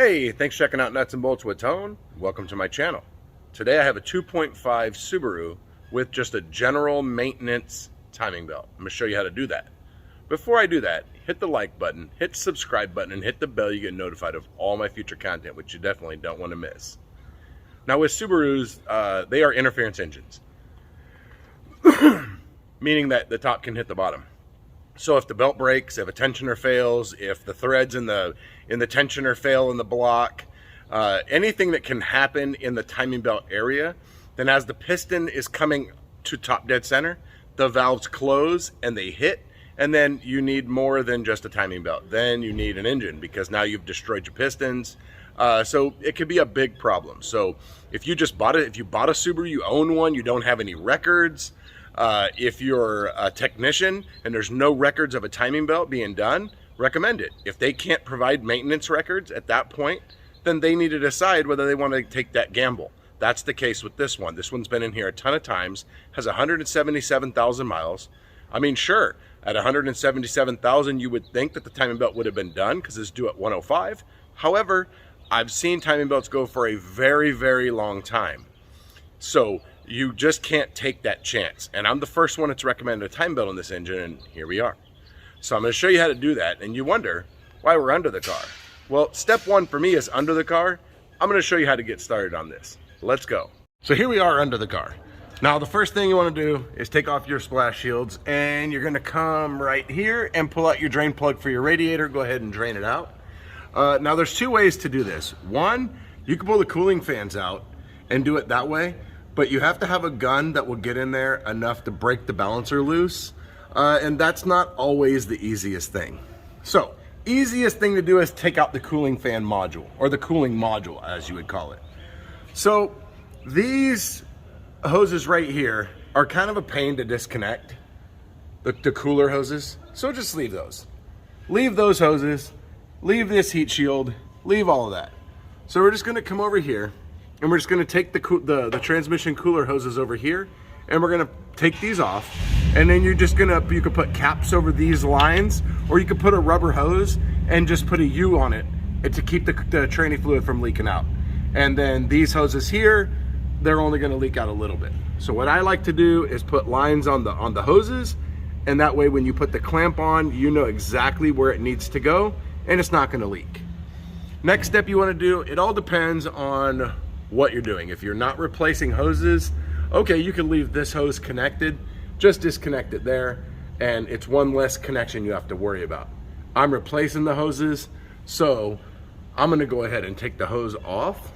Hey, thanks for checking out Nuts and Bolts with Tone. Welcome to my channel. Today I have a 2.5 Subaru with just a general maintenance timing belt. I'm going to show you how to do that. Before I do that, hit the like button, hit the subscribe button, and hit the bell. You get notified of all my future content, which you definitely don't want to miss. Now with Subarus, they are interference engines, meaning that the top can hit the bottom. So if the belt breaks, if a tensioner fails, if the threads in the tensioner fail in the block, anything that can happen in the timing belt area, then as the piston is coming to top dead center, the valves close and they hit, and then you need more than just a timing belt. Then you need an engine because now you've destroyed your pistons. So it could be a big problem. So if you just bought it, if you bought a Subaru, you own one, you don't have any records, if you're a technician and there's no records of a timing belt being done, recommend it. If they can't provide maintenance records at that point, then they need to decide whether they want to take that gamble. That's the case with this one. This one's been in here a ton of times, has 177,000 miles. I mean, sure, at 177,000, you would think that the timing belt would have been done because it's due at 105. However, I've seen timing belts go for a very, very long time. So you just can't take that chance. And I'm the first one that's recommended a time belt on this engine, and here we are. So I'm going to show you how to do that, and you wonder why we're under the car. Well, step one for me is under the car. I'm going to show you how to get started on this. Let's go. So here we are under the car. Now the first thing you want to do is take off your splash shields, and you're going to come right here and pull out your drain plug for your radiator. Go ahead and drain it out. Now there's two ways to do this. One, you can pull the cooling fans out and do it that way, but you have to have a gun that will get in there enough to break the balancer loose, and that's not always the easiest thing. So, easiest thing to do is take out the cooling fan module, or the cooling module as you would call it. So, these hoses right here are kind of a pain to disconnect, the cooler hoses, so just leave those. Leave those hoses, leave this heat shield, leave all of that. So we're just gonna come over here, and we're just gonna take the transmission cooler hoses over here, and we're gonna take these off, and then you can put caps over these lines, or you could put a rubber hose and just put a U on it to keep the tranny fluid from leaking out. And then these hoses here, they're only gonna leak out a little bit. So what I like to do is put lines on the hoses, and that way when you put the clamp on, you know exactly where it needs to go, and it's not gonna leak. Next step you wanna do, it all depends on what you're doing. If you're not replacing hoses, okay, you can leave this hose connected, just disconnect it there, and it's one less connection you have to worry about. I'm replacing the hoses, so I'm gonna go ahead and take the hose off,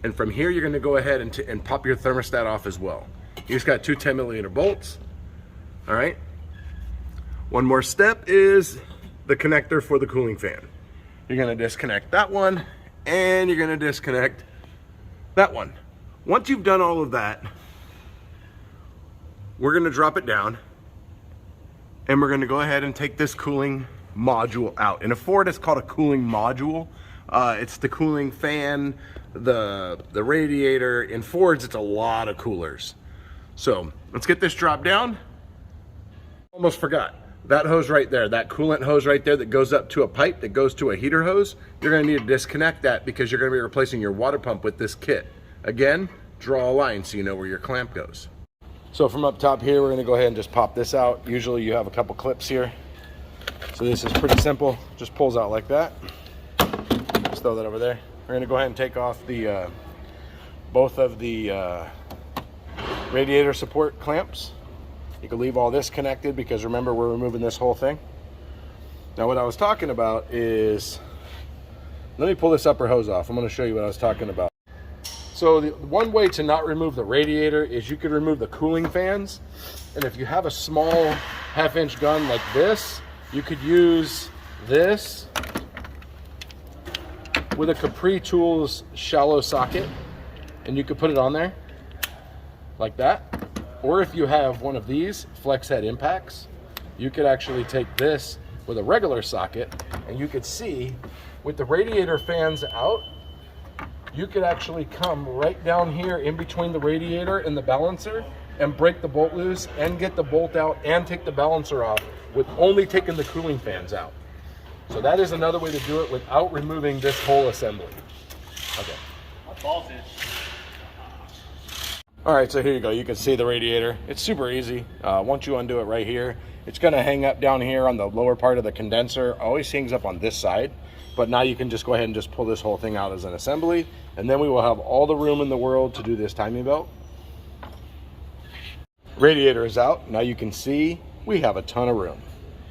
and from here you're gonna go ahead and pop your thermostat off as well. You just got two 10mm bolts, all right? One more step is the connector for the cooling fan. You're gonna disconnect that one, and you're gonna disconnect that one. Once you've done all of that, we're gonna drop it down, and we're gonna go ahead and take this cooling module out. In a Ford, it's called a cooling module. It's the cooling fan, the radiator. In Fords, it's a lot of coolers. So let's get this dropped down. Almost forgot. That hose right there, that coolant hose right there that goes up to a pipe that goes to a heater hose, you're gonna need to disconnect that because you're gonna be replacing your water pump with this kit. Again, draw a line so you know where your clamp goes. So from up top here, we're gonna go ahead and just pop this out. Usually you have a couple clips here. So this is pretty simple, just pulls out like that. Just throw that over there. We're gonna go ahead and take off the both of the radiator support clamps. You can leave all this connected because remember, we're removing this whole thing. Now what I was talking about is, let me pull this upper hose off. I'm gonna show you what I was talking about. So the one way to not remove the radiator is you could remove the cooling fans. And if you have a small half-inch gun like this, you could use this with a Capri Tools shallow socket, and you could put it on there like that. Or if you have one of these flex head impacts, you could actually take this with a regular socket, and you could see with the radiator fans out, you could actually come right down here in between the radiator and the balancer and break the bolt loose and get the bolt out and take the balancer off with only taking the cooling fans out. So that is another way to do it without removing this whole assembly. Okay. My balls is. All right, so here you go. You can see the radiator. It's super easy. Once you undo it right here, it's gonna hang up down here on the lower part of the condenser. Always hangs up on this side, but now you can just go ahead and just pull this whole thing out as an assembly, and then we will have all the room in the world to do this timing belt. Radiator is out. Now you can see we have a ton of room.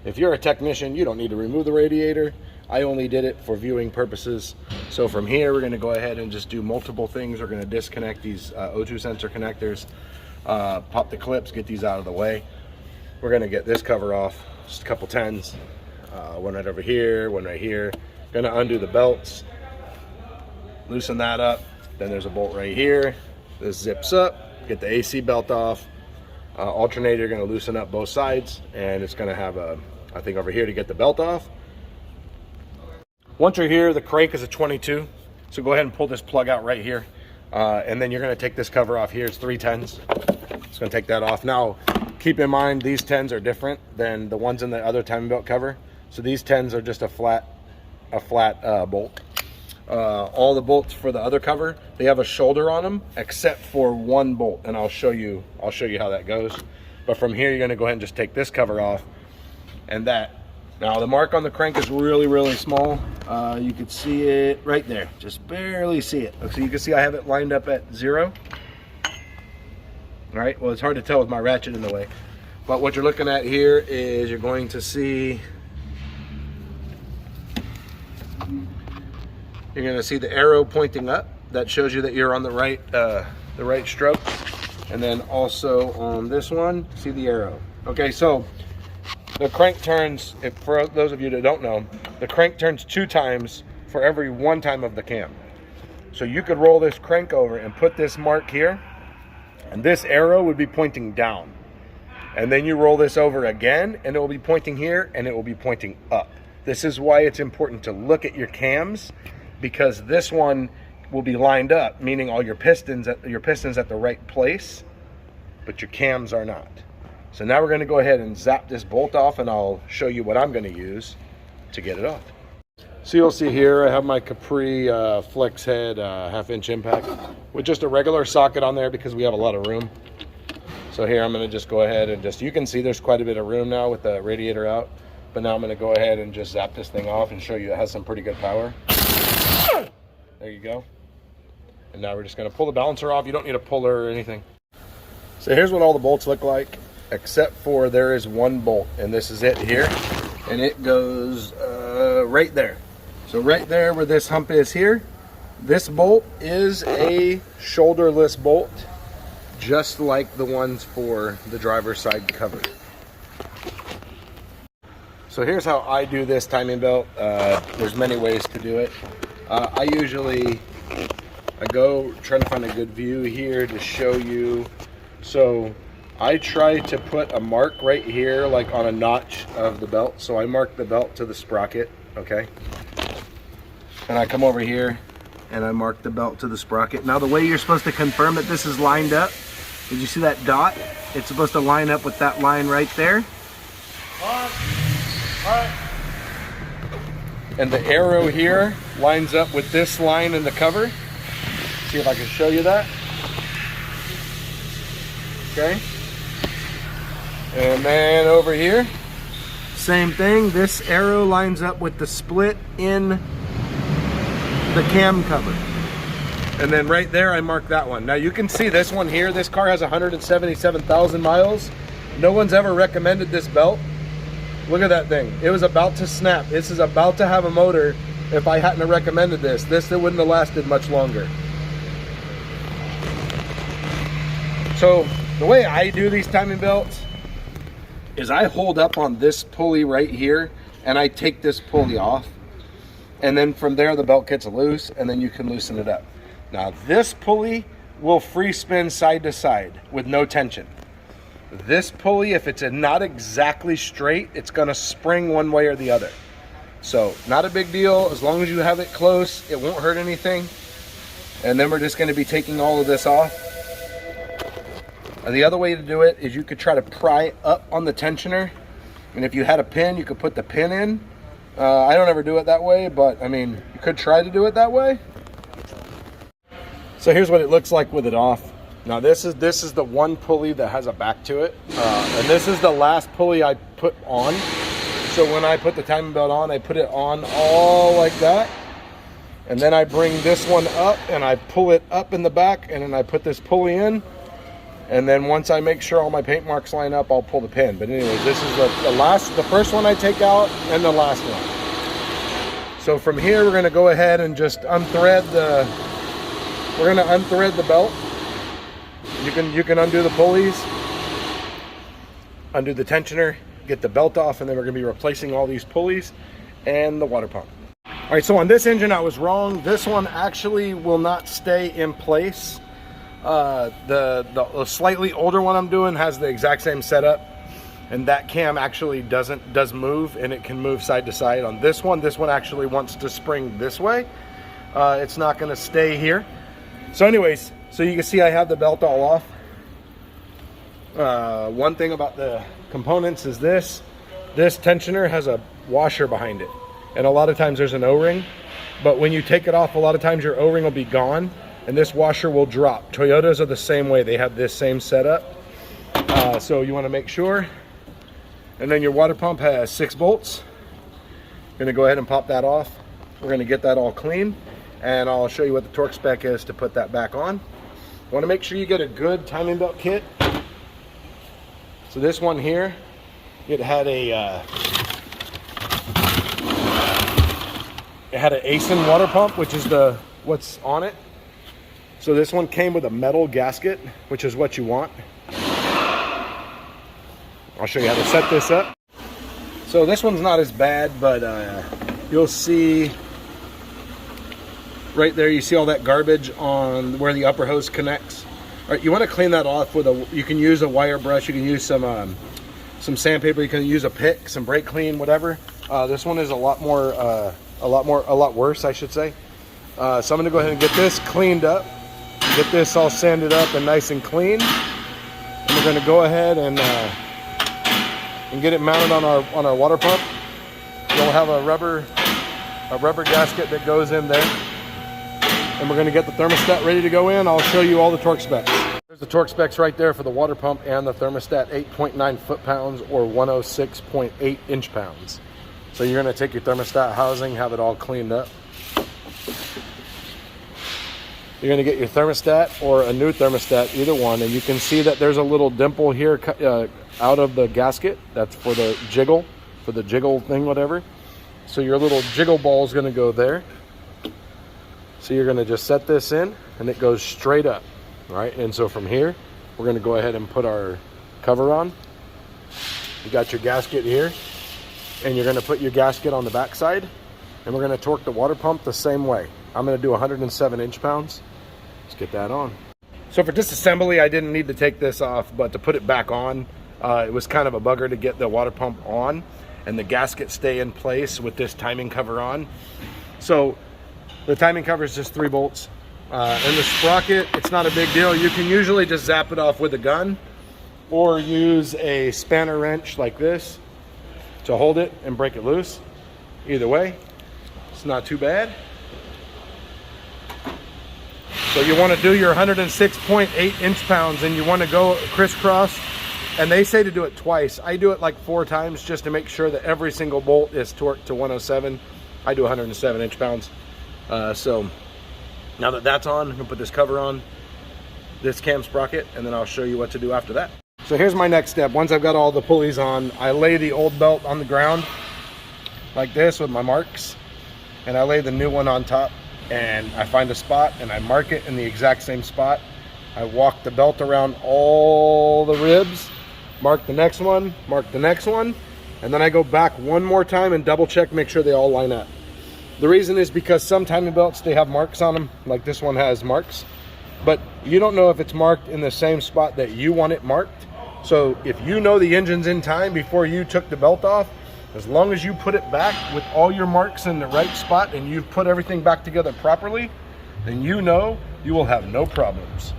If you're a technician, you don't need to remove the radiator. I only did it for viewing purposes. So from here, we're gonna go ahead and just do multiple things. We're gonna disconnect these O2 sensor connectors, pop the clips, get these out of the way. We're gonna get this cover off, just a couple 10s. One right over here, one right here. Gonna undo the belts, loosen that up. Then there's a bolt right here. This zips up, get the AC belt off. Alternator, gonna loosen up both sides, and it's gonna have a, I think over here to get the belt off. Once you're here, the crank is a 22, so go ahead and pull this plug out right here, and then you're going to take this cover off here. It's 3 10s. It's going to take that off. Now, keep in mind these 10s are different than the ones in the other timing belt cover. So these 10s are just a flat bolt. All the bolts for the other cover, they have a shoulder on them, except for one bolt, and I'll show you how that goes. But from here, you're going to go ahead and just take this cover off, and that. Now the mark on the crank is really, really small. You can see it right there, just barely see it. So you can see I have it lined up at 0. All right, well, it's hard to tell with my ratchet in the way. But what you're looking at here is you're going to see, you're gonna see the arrow pointing up. That shows you that you're on the right stroke. And then also on this one, see the arrow. Okay, so the crank turns, for those of you that don't know, the crank turns 2 times for every 1 time of the cam. So you could roll this crank over and put this mark here, and this arrow would be pointing down. And then you roll this over again, and it will be pointing here, and it will be pointing up. This is why it's important to look at your cams, because this one will be lined up, meaning all your pistons at the right place, but your cams are not. So now we're going to go ahead and zap this bolt off, and I'll show you what I'm going to use to get it off. So you'll see here I have my Capri flex head 1/2-inch impact with just a regular socket on there because we have a lot of room. So here I'm going to just go ahead and you can see there's quite a bit of room now with the radiator out. But now I'm going to go ahead and just zap this thing off and show you it has some pretty good power. There you go. And now we're just going to pull the balancer off. You don't need a puller or anything. So here's what all the bolts look like, except for there is one bolt, and this is it here, and it goes right there. So right there where this hump is here, this bolt is a shoulderless bolt, just like the ones for the driver's side cover. So here's how I do this timing belt. There's many ways to do it. I go trying to find a good view here to show you. So I try to put a mark right here, like on a notch of the belt. So I mark the belt to the sprocket, okay? And I come over here and I mark the belt to the sprocket. Now the way you're supposed to confirm that this is lined up, did you see that dot? It's supposed to line up with that line right there. And the arrow here lines up with this line in the cover. See if I can show you that. Okay. And then over here, same thing. This arrow lines up with the split in the cam cover. And then right there, I mark that one. Now you can see this one here. This car has 177,000 miles. No one's ever recommended this belt. Look at that thing. It was about to snap. This is about to have a motor. If I hadn't have recommended this, it wouldn't have lasted much longer. So the way I do these timing belts is I hold up on this pulley right here and I take this pulley off, and then from there the belt gets loose and then you can loosen it up. Now this pulley will free spin side to side with no tension. This pulley, if it's not exactly straight, it's gonna spring one way or the other. So not a big deal, as long as you have it close, it won't hurt anything. And then we're just gonna be taking all of this off. The other way to do it is you could try to pry up on the tensioner, and if you had a pin, you could put the pin in, I don't ever do it that way, but I mean, you could try to do it that way. So here's what it looks like with it off. Now this is the one pulley that has a back to it, and this is the last pulley I put on. So when I put the timing belt on, I put it on all like that, and then I bring this one up and I pull it up in the back, and then I put this pulley in, and then once I make sure all my paint marks line up, I'll pull the pin. But anyways, this is the first one I take out and the last one. So from here, we're gonna go ahead and just unthread the belt. You can undo the pulleys, undo the tensioner, get the belt off, and then we're going to be replacing all these pulleys and the water pump. All right, so on this engine I was wrong. This one actually will not stay in place. The slightly older one I'm doing has the exact same setup, and that cam actually does move, and it can move side to side. On this one actually wants to spring this way. It's not going to stay here. So anyways, so you can see I have the belt all off. One thing about the components is this tensioner has a washer behind it, and a lot of times there's an O-ring, but when you take it off, a lot of times your O-ring will be gone and this washer will drop. Toyotas are the same way. They have this same setup. So you want to make sure. And then your water pump has 6 bolts. I'm gonna go ahead and pop that off. We're gonna get that all clean, and I'll show you what the torque spec is to put that back on. You want to make sure you get a good timing belt kit. So this one here, it had an ASIN water pump, which is what's on it. So this one came with a metal gasket, which is what you want. I'll show you how to set this up. So this one's not as bad, but you'll see right there, you see all that garbage on where the upper hose connects. All right, you want to clean that off with you can use a wire brush, you can use some sandpaper, you can use a pick, some brake clean, whatever. This one is a lot worse, I should say. So I'm gonna go ahead and get this cleaned up, get this all sanded up and nice and clean. And we're gonna go ahead and get it mounted on our water pump. We'll have a rubber gasket that goes in there. And we're going to get the thermostat ready to go in. I'll show you all the torque specs. There's the torque specs right there for the water pump and the thermostat, 8.9 foot-pounds or 106.8 inch-pounds. So you're going to take your thermostat housing, have it all cleaned up. You're going to get your thermostat or a new thermostat, either one, and you can see that there's a little dimple here out of the gasket. That's for the jiggle thing, whatever. So your little jiggle ball is going to go there. So you're going to just set this in, and it goes straight up. All right, and so from here, we're going to go ahead and put our cover on. You got your gasket here, and you're going to put your gasket on the back side, and we're going to torque the water pump the same way. I'm going to do 107 inch-pounds. Let's get that on. So for disassembly, I didn't need to take this off, but to put it back on, it was kind of a bugger to get the water pump on and the gasket stay in place with this timing cover on. So the timing cover is just 3 bolts. And the sprocket, it's not a big deal. You can usually just zap it off with a gun or use a spanner wrench like this to hold it and break it loose. Either way, it's not too bad. So you want to do your 106.8 inch-pounds, and you want to go crisscross. And they say to do it twice. I do it like 4 times just to make sure that every single bolt is torqued to 107. I do 107 inch-pounds. So now that that's on, I'm gonna put this cover on, this cam sprocket, and then I'll show you what to do after that. So here's my next step. Once I've got all the pulleys on, I lay the old belt on the ground like this with my marks, and I lay the new one on top, and I find a spot and I mark it in the exact same spot. I walk the belt around all the ribs, mark the next one, and then I go back one more time and double check, make sure they all line up. The reason is because some timing belts, they have marks on them, like this one has marks, but you don't know if it's marked in the same spot that you want it marked. So if you know the engine's in time before you took the belt off, as long as you put it back with all your marks in the right spot and you've put everything back together properly, then you know you will have no problems.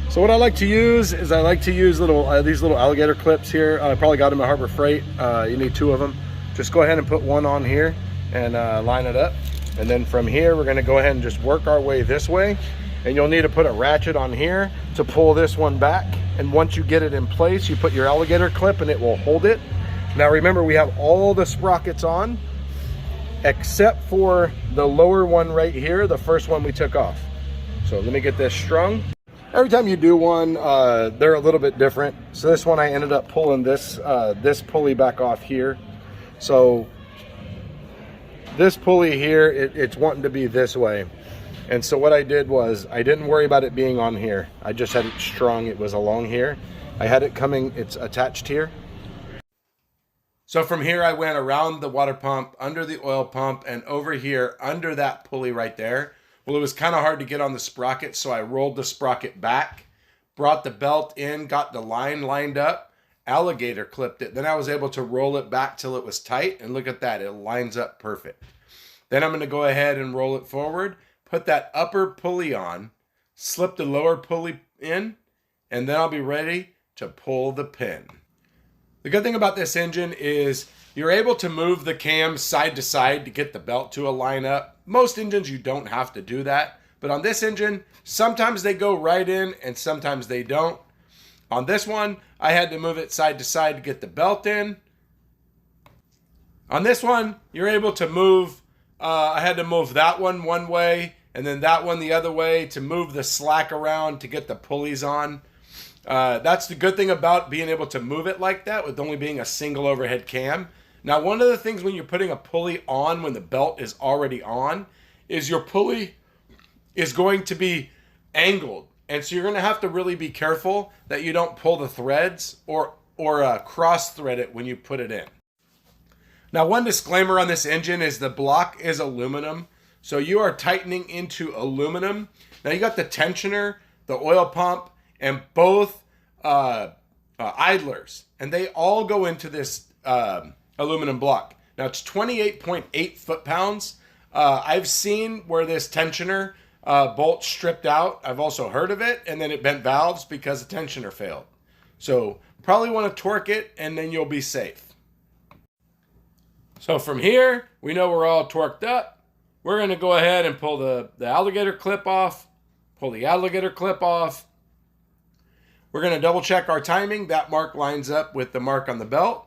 So what I like to use is I like to use these little alligator clips here. I probably got them at Harbor Freight. You need 2 of them. Just go ahead and put one on here, and line it up. And then from here, we're gonna go ahead and just work our way this way. And you'll need to put a ratchet on here to pull this one back. And once you get it in place, you put your alligator clip and it will hold it. Now remember, we have all the sprockets on, except for the lower one right here, the first one we took off. So let me get this strung. Every time you do one, they're a little bit different. So this one, I ended up pulling this, this pulley back off here. So this pulley here, it's wanting to be this way. And so what I did was, I didn't worry about it being on here. I just had it strung, it was along here. I had it coming, it's attached here. So from here, I went around the water pump, under the oil pump, and over here, under that pulley right there. Well, it was kind of hard to get on the sprocket, so I rolled the sprocket back, brought the belt in, got the line lined up, alligator clipped it. Then I was able to roll it back till it was tight, and look at that, it lines up perfect. Then I'm going to go ahead and roll it forward, put that upper pulley on, slip the lower pulley in, and then I'll be ready to pull the pin. The good thing about this engine is you're able to move the cam side to side to get the belt to align up. Most engines you don't have to do that, but on this engine, sometimes they go right in and sometimes they don't. On this one, I had to move it side to side to get the belt in. On this one, you're able to move, I had to move that one way and then that one the other way to move the slack around to get the pulleys on. That's the good thing about being able to move it like that with only being a single overhead cam. Now, one of the things when you're putting a pulley on when the belt is already on is your pulley is going to be angled. And so you're going to have to really be careful that you don't pull the threads or cross thread it when you put it in. Now, one disclaimer on this engine is the block is aluminum. So you are tightening into aluminum. Now you got the tensioner, the oil pump, and both idlers. And they all go into this aluminum block. Now it's 28.8 foot-pounds. I've seen where this tensioner bolt stripped out. I've also heard of it, and then it bent valves because the tensioner failed. So probably want to torque it, and then you'll be safe. So from here, we know we're all torqued up. We're going to go ahead and pull the alligator clip off, pull the alligator clip off. We're going to double check our timing. That mark lines up with the mark on the belt.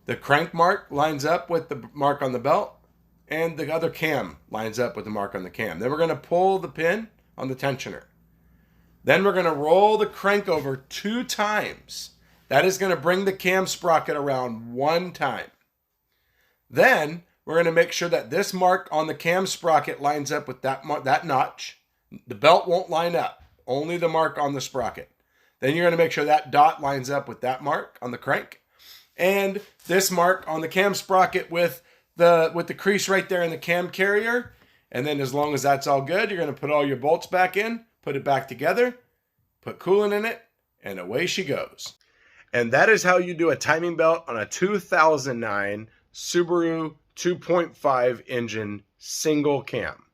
The crank mark lines up with the mark on the belt. And the other cam lines up with the mark on the cam. Then we're going to pull the pin on the tensioner. Then we're going to roll the crank over 2 times. That is going to bring the cam sprocket around 1 time. Then we're going to make sure that this mark on the cam sprocket lines up with that notch. The belt won't line up, only the mark on the sprocket. Then you're going to make sure that dot lines up with that mark on the crank. And this mark on the cam sprocket with the crease right there in the cam carrier. And then as long as that's all good, you're going to put all your bolts back in, put it back together, put coolant in it, and away she goes. And that is how you do a timing belt on a 2009 Subaru 2.5 engine single cam.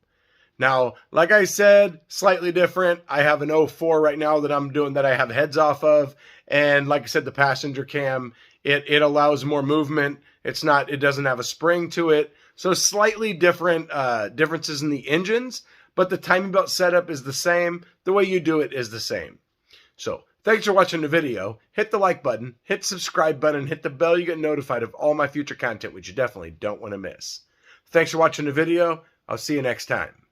Now, like I said, slightly different. I have an 04 right now that I'm doing that I have heads off of. And like I said, the passenger cam, it allows more movement. It doesn't have a spring to it. So slightly different differences in the engines, but the timing belt setup is the same. The way you do it is the same. So thanks for watching the video. Hit the like button, hit the subscribe button, hit the bell. You get notified of all my future content, which you definitely don't want to miss. Thanks for watching the video. I'll see you next time.